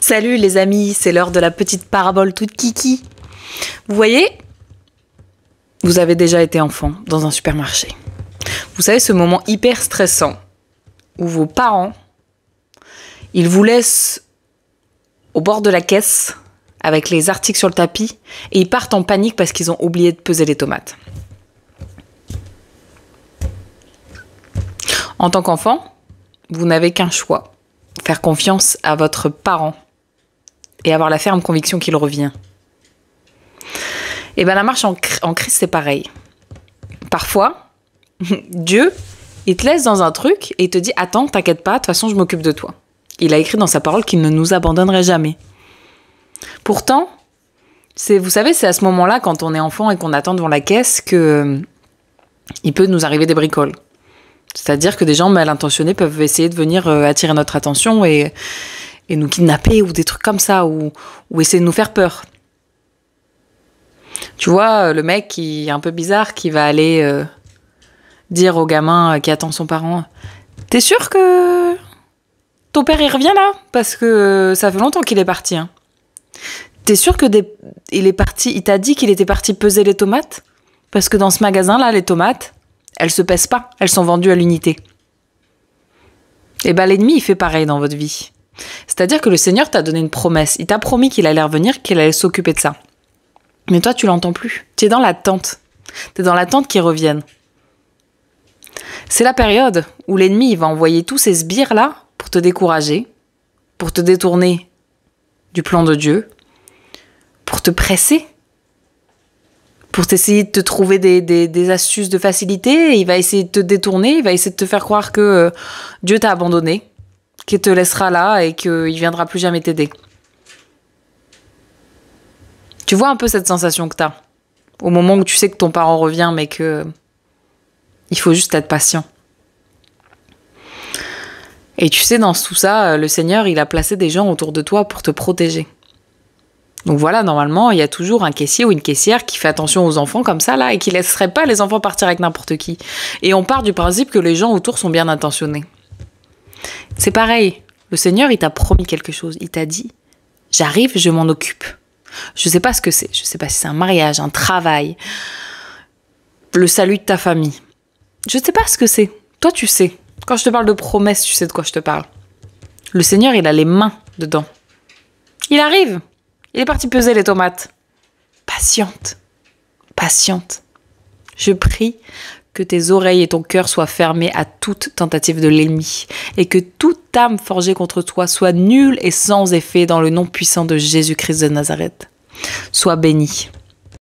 Salut les amis, c'est l'heure de la petite parabole toute kiki. Vous voyez, vous avez déjà été enfant dans un supermarché. Vous savez ce moment hyper stressant où vos parents, ils vous laissent au bord de la caisse avec les articles sur le tapis et ils partent en panique parce qu'ils ont oublié de peser les tomates. En tant qu'enfant, vous n'avez qu'un choix, faire confiance à votre parent et avoir la ferme conviction qu'il revient. Et bien la marche en Christ, c'est pareil. Parfois, Dieu, il te laisse dans un truc et il te dit « Attends, t'inquiète pas, de toute façon, je m'occupe de toi. » Il a écrit dans sa parole qu'il ne nous abandonnerait jamais. Pourtant, vous savez, c'est à ce moment-là, quand on est enfant et qu'on attend devant la caisse, il peut nous arriver des bricoles. C'est-à-dire que des gens mal intentionnés peuvent essayer de venir attirer notre attention et nous kidnapper ou des trucs comme ça, ou essayer de nous faire peur. Tu vois, le mec qui est un peu bizarre, qui va aller dire au gamin qui attend son parent « T'es sûr que ton père il revient là ? Parce que ça fait longtemps qu'il est parti. Hein. T'es sûr que il est parti, il t'a dit qu'il était parti peser les tomates ? Parce que dans ce magasin-là, les tomates, elles se pèsent pas, elles sont vendues à l'unité. » Et ben l'ennemi, il fait pareil dans votre vie. C'est-à-dire que le Seigneur t'a donné une promesse. Il t'a promis qu'il allait revenir, qu'il allait s'occuper de ça. Mais toi, tu l'entends plus. Tu es dans l'attente. Tu es dans l'attente qu'il revienne. C'est la période où l'ennemi il va envoyer tous ces sbires-là pour te décourager, pour te détourner du plan de Dieu, pour te presser, pour t'essayer de te trouver des astuces de facilité. Il va essayer de te détourner, il va essayer de te faire croire que Dieu t'a abandonné, qu'il te laissera là et qu'il ne viendra plus jamais t'aider. Tu vois un peu cette sensation que tu as au moment où tu sais que ton parent revient, mais que il faut juste être patient. Et tu sais, dans tout ça, le Seigneur, il a placé des gens autour de toi pour te protéger. Donc voilà, normalement, il y a toujours un caissier ou une caissière qui fait attention aux enfants comme ça, là, et qui ne laisserait pas les enfants partir avec n'importe qui. Et on part du principe que les gens autour sont bien intentionnés. C'est pareil. Le Seigneur, il t'a promis quelque chose. Il t'a dit, j'arrive, je m'en occupe. Je ne sais pas ce que c'est. Je ne sais pas si c'est un mariage, un travail, le salut de ta famille. Je ne sais pas ce que c'est. Toi, tu sais. Quand je te parle de promesses, tu sais de quoi je te parle. Le Seigneur, il a les mains dedans. Il arrive. Il est parti peser les tomates. Patiente. Patiente. Je prie que tes oreilles et ton cœur soient fermés à toute tentative de l'ennemi et que toute âme forgée contre toi soit nulle et sans effet dans le nom puissant de Jésus-Christ de Nazareth. Sois béni.